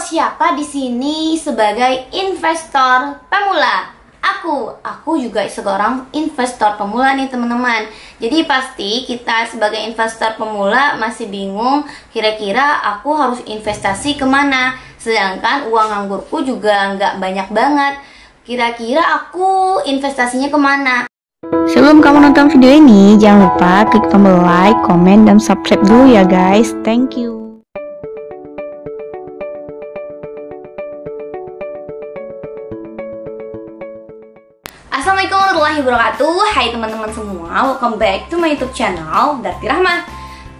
siapa di sini sebagai investor pemula? Aku juga seorang investor pemula nih teman-teman. Jadi pasti kita sebagai investor pemula masih bingung kira-kira aku harus investasi kemana. Sedangkan uang nganggurku juga nggak banyak banget. Kira-kira aku investasinya kemana? Sebelum kamu nonton video ini, jangan lupa klik tombol like, komen, dan subscribe dulu ya guys. Thank you. Assalamualaikum warahmatullahi wabarakatuh. Hai teman-teman semua, welcome back to my YouTube channel Darti Rahmah.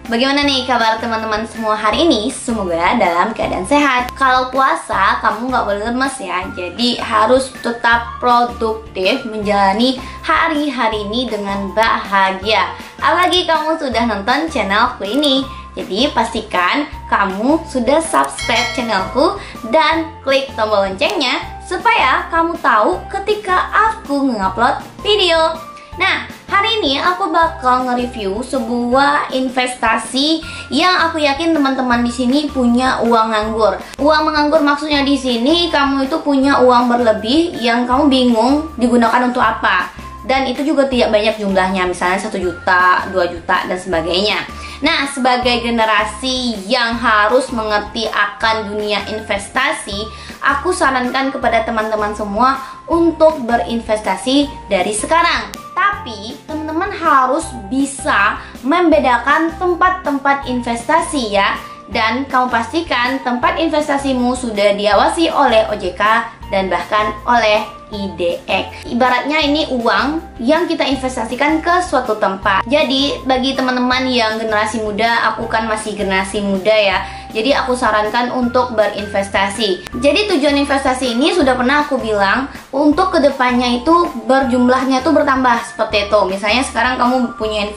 Bagaimana nih kabar teman-teman semua hari ini? Semoga dalam keadaan sehat. Kalau puasa, kamu nggak boleh lemes ya. Jadi harus tetap produktif menjalani hari-hari ini dengan bahagia. Apalagi kamu sudah nonton channelku ini. Jadi pastikan kamu sudah subscribe channelku dan klik tombol loncengnya supaya kamu tahu ketika aku nge-upload video. Nah, hari ini aku bakal nge-review sebuah investasi yang aku yakin teman-teman di sini punya uang nganggur. Uang menganggur maksudnya di sini kamu itu punya uang berlebih yang kamu bingung digunakan untuk apa. Dan itu juga tidak banyak jumlahnya, misalnya 1 juta, 2 juta, dan sebagainya. Nah, sebagai generasi yang harus mengerti akan dunia investasi, aku sarankan kepada teman-teman semua untuk berinvestasi dari sekarang. Tapi, teman-teman harus bisa membedakan tempat-tempat investasi ya. Dan kamu pastikan tempat investasimu sudah diawasi oleh OJK dan bahkan oleh IDX. Ibaratnya ini uang yang kita investasikan ke suatu tempat. Jadi bagi teman-teman yang generasi muda, aku kan masih generasi muda ya. Jadi aku sarankan untuk berinvestasi. Jadi tujuan investasi ini sudah pernah aku bilang, untuk kedepannya itu berjumlahnya tuh bertambah seperti itu. Misalnya sekarang kamu punya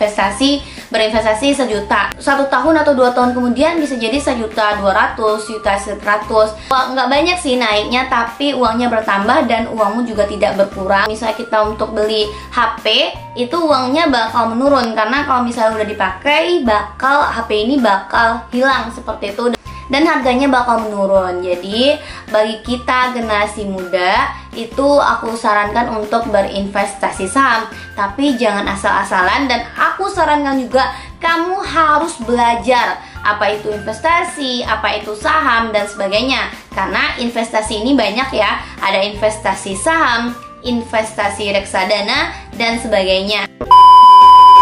berinvestasi 1 juta. 1 tahun atau 2 tahun kemudian bisa jadi 1.200.000, 1.100.000. Nggak banyak sih naiknya, tapi uangnya bertambah dan uangmu juga tidak berkurang. Misalnya kita untuk beli HP, itu uangnya bakal menurun. Karena kalau misalnya udah dipakai, HP ini bakal hilang seperti itu. Dan harganya bakal menurun. Jadi bagi kita generasi muda itu aku sarankan untuk berinvestasi saham. Tapi jangan asal-asalan, dan aku sarankan juga kamu harus belajar apa itu investasi, apa itu saham, dan sebagainya. Karena investasi ini banyak ya. Ada investasi saham, investasi reksadana, dan sebagainya.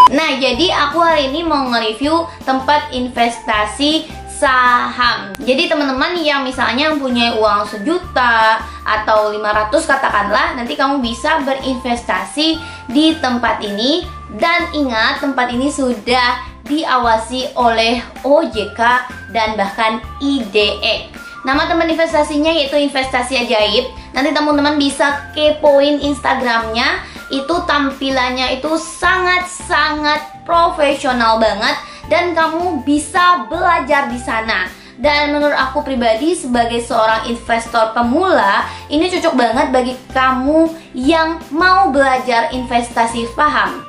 Nah, jadi aku hari ini mau nge-review tempat investasi saham. Jadi teman-teman yang misalnya punya uang 1 juta atau 500 katakanlah, nanti kamu bisa berinvestasi di tempat ini. Dan ingat, tempat ini sudah diawasi oleh OJK dan bahkan IDX. Nama teman investasinya yaitu Investasi Ajaib. Nanti teman-teman bisa kepoin Instagramnya. Itu tampilannya itu sangat-sangat profesional banget. Dan kamu bisa belajar di sana. Dan menurut aku pribadi sebagai seorang investor pemula, ini cocok banget bagi kamu yang mau belajar investasi saham.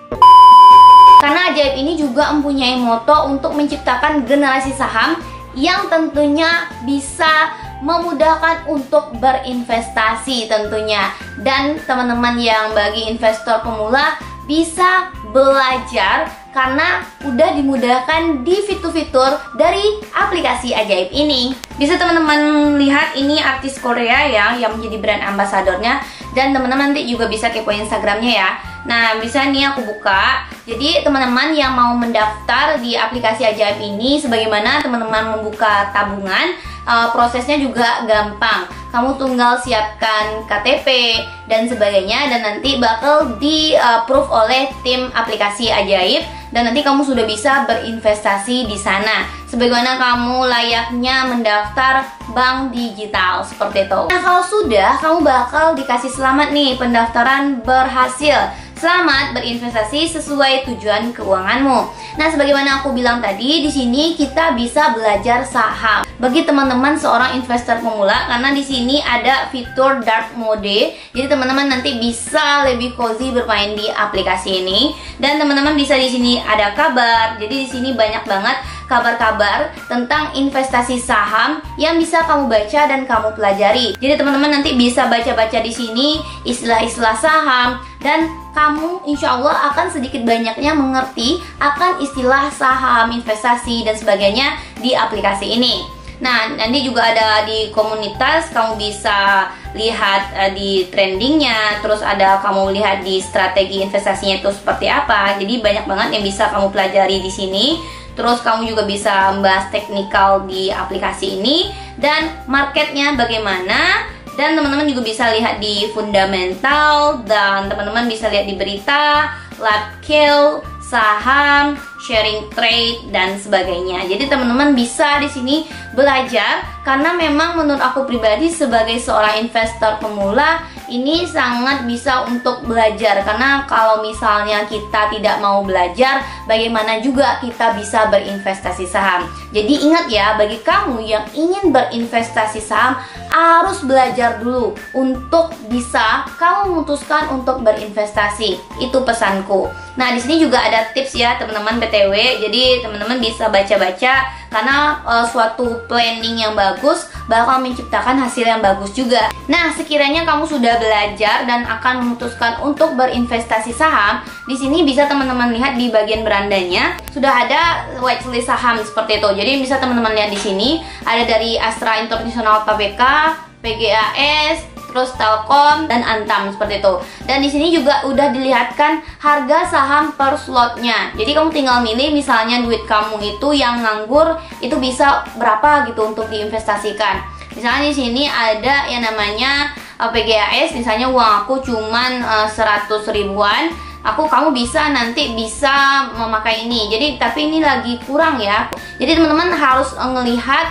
Karena Ajaib ini juga mempunyai moto untuk menciptakan generasi saham yang tentunya bisa memudahkan untuk berinvestasi tentunya. Dan teman-teman yang bagi investor pemula bisa belajar karena udah dimudahkan di fitur-fitur dari aplikasi Ajaib ini. Bisa teman-teman lihat ini artis Korea ya yang menjadi brand ambasadornya. Dan teman-teman nanti juga bisa kepoin Instagramnya ya. Nah, bisa nih aku buka. Jadi teman-teman yang mau mendaftar di aplikasi Ajaib ini, sebagaimana teman-teman membuka tabungan, prosesnya juga gampang. Kamu tinggal siapkan KTP dan sebagainya, dan nanti bakal di-approve oleh tim aplikasi Ajaib, dan nanti kamu sudah bisa berinvestasi di sana. Sebagaimana kamu layaknya mendaftar bank digital seperti itu. Nah, kalau sudah, kamu bakal dikasih selamat nih, pendaftaran berhasil. Selamat berinvestasi sesuai tujuan keuanganmu. Nah, sebagaimana aku bilang tadi, di sini kita bisa belajar saham. Bagi teman-teman seorang investor pemula, karena di sini ada fitur dark mode, jadi teman-teman nanti bisa lebih cozy bermain di aplikasi ini. Dan teman-teman bisa di sini ada kabar. Jadi di sini banyak banget kabar-kabar tentang investasi saham yang bisa kamu baca dan kamu pelajari. Jadi teman-teman nanti bisa baca-baca di sini istilah-istilah saham, dan kamu insya Allah akan sedikit banyaknya mengerti akan istilah saham, investasi, dan sebagainya di aplikasi ini. Nah, nanti juga ada di komunitas, kamu bisa lihat di trendingnya, terus ada kamu lihat di strategi investasinya itu seperti apa. Jadi banyak banget yang bisa kamu pelajari di sini. Terus kamu juga bisa membahas teknikal di aplikasi ini dan marketnya bagaimana. Dan teman-teman juga bisa lihat di fundamental, dan teman-teman bisa lihat di berita, live kill, saham, sharing trade, dan sebagainya. Jadi teman-teman bisa di sini belajar, karena memang menurut aku pribadi sebagai seorang investor pemula ini sangat bisa untuk belajar. Karena kalau misalnya kita tidak mau belajar, bagaimana juga kita bisa berinvestasi saham. Jadi ingat ya, bagi kamu yang ingin berinvestasi saham, harus belajar dulu untuk bisa kamu memutuskan untuk berinvestasi. Itu pesanku. Nah, di sini juga ada tips ya teman-teman BTW. Jadi teman-teman bisa baca-baca, karena suatu planning yang bagus bakal menciptakan hasil yang bagus juga. Nah, sekiranya kamu sudah belajar dan akan memutuskan untuk berinvestasi saham, di sini bisa teman-teman lihat di bagian berandanya sudah ada watchlist saham seperti itu. Jadi bisa teman-teman lihat di sini ada dari Astra International KBK, PGAS, terus Telkom, dan Antam seperti itu. Dan di sini juga udah dilihatkan harga saham per slotnya. Jadi kamu tinggal milih, misalnya duit kamu itu yang nganggur itu bisa berapa gitu untuk diinvestasikan. Misalnya di sini ada yang namanya PGAS, misalnya uang aku cuman 100 ribuan. Kamu bisa nanti bisa memakai ini. Jadi tapi ini lagi kurang ya. Jadi teman-teman harus ngelihat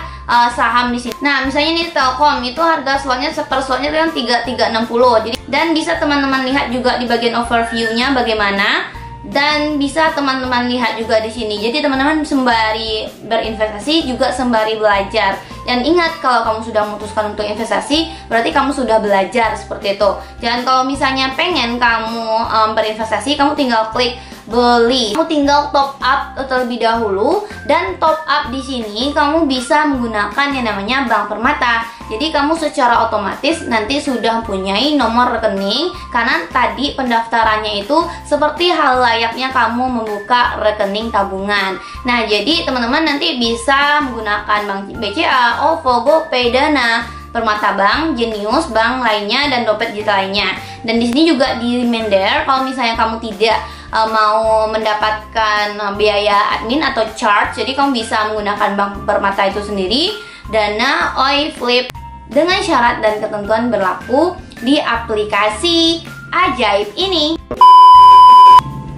saham di sini. Nah, misalnya ini Telkom, itu harga slotnya per slotnya kan 3360. Jadi dan bisa teman-teman lihat juga di bagian overview-nya bagaimana, dan bisa teman-teman lihat juga di sini. Jadi teman-teman sembari berinvestasi juga sembari belajar. Dan ingat, kalau kamu sudah memutuskan untuk investasi, berarti kamu sudah belajar seperti itu. Dan kalau misalnya pengen kamu berinvestasi, kamu tinggal klik beli. Kamu tinggal top up terlebih dahulu, dan top up di sini kamu bisa menggunakan yang namanya Bank Permata. Jadi kamu secara otomatis nanti sudah mempunyai nomor rekening, karena tadi pendaftarannya itu seperti hal layaknya kamu membuka rekening tabungan. Nah, jadi teman-teman nanti bisa menggunakan Bank BCA, OVO, GoPay, Dana, Permata Bank, Jenius, bank lainnya, dan dompet digital lainnya. Dan di sini juga di reminder, kalau misalnya kamu tidak mau mendapatkan biaya admin atau charge, jadi kamu bisa menggunakan Bank Permata itu sendiri, Dana, OI, Flip, dengan syarat dan ketentuan berlaku di aplikasi ajaib ini.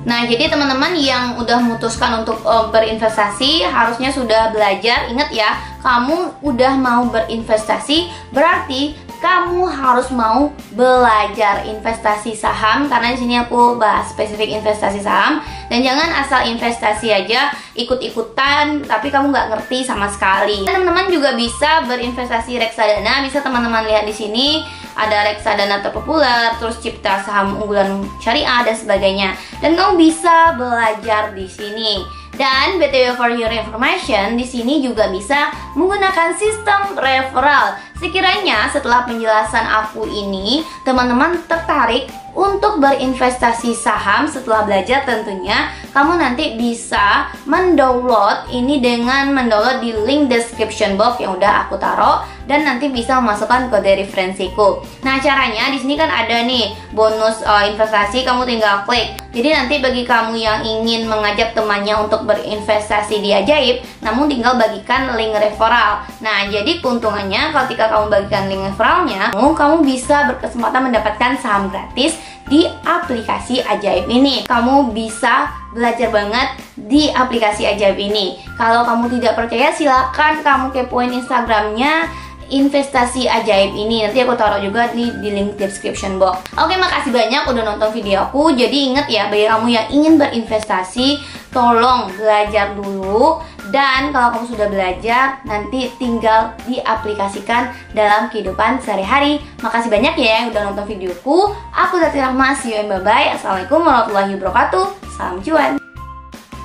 Nah, jadi teman-teman yang udah memutuskan untuk berinvestasi harusnya sudah belajar. Ingat ya, kamu udah mau berinvestasi berarti kamu harus mau belajar investasi saham, karena di sini aku bahas spesifik investasi saham. Dan jangan asal investasi aja ikut-ikutan tapi kamu nggak ngerti sama sekali. Teman-teman juga bisa berinvestasi reksadana. Bisa teman-teman lihat di sini ada reksadana terpopuler, terus Cipta Saham Unggulan Syariah, dan sebagainya. Dan kamu bisa belajar di sini. Dan BTW for your information, di sini juga bisa menggunakan sistem referral. Sekiranya setelah penjelasan aku ini, teman-teman tertarik untuk berinvestasi saham setelah belajar, tentunya kamu nanti bisa mendownload ini dengan mendownload di link description box yang udah aku taruh, dan nanti bisa memasukkan kode referensiku. Nah, caranya di sini kan ada nih bonus investasi, kamu tinggal klik. Jadi nanti bagi kamu yang ingin mengajak temannya untuk berinvestasi di Ajaib, namun tinggal bagikan link referral. Nah, jadi keuntungannya ketika kamu bagikan link referralnya, kamu bisa berkesempatan mendapatkan saham gratis di aplikasi Ajaib ini. Kamu bisa belajar banget di aplikasi Ajaib ini. Kalau kamu tidak percaya, silakan kamu kepoin Instagramnya. investasi ajaib ini. Nanti aku taruh juga di link description box. Oke, makasih banyak udah nonton video aku. Jadi inget ya, bagi kamu yang ingin berinvestasi, tolong belajar dulu. Dan kalau kamu sudah belajar, nanti tinggal diaplikasikan dalam kehidupan sehari-hari. Makasih banyak ya yang udah nonton videoku. Aku Zati Rahma, see you and bye-bye. Assalamualaikum warahmatullahi wabarakatuh. Salam cuan.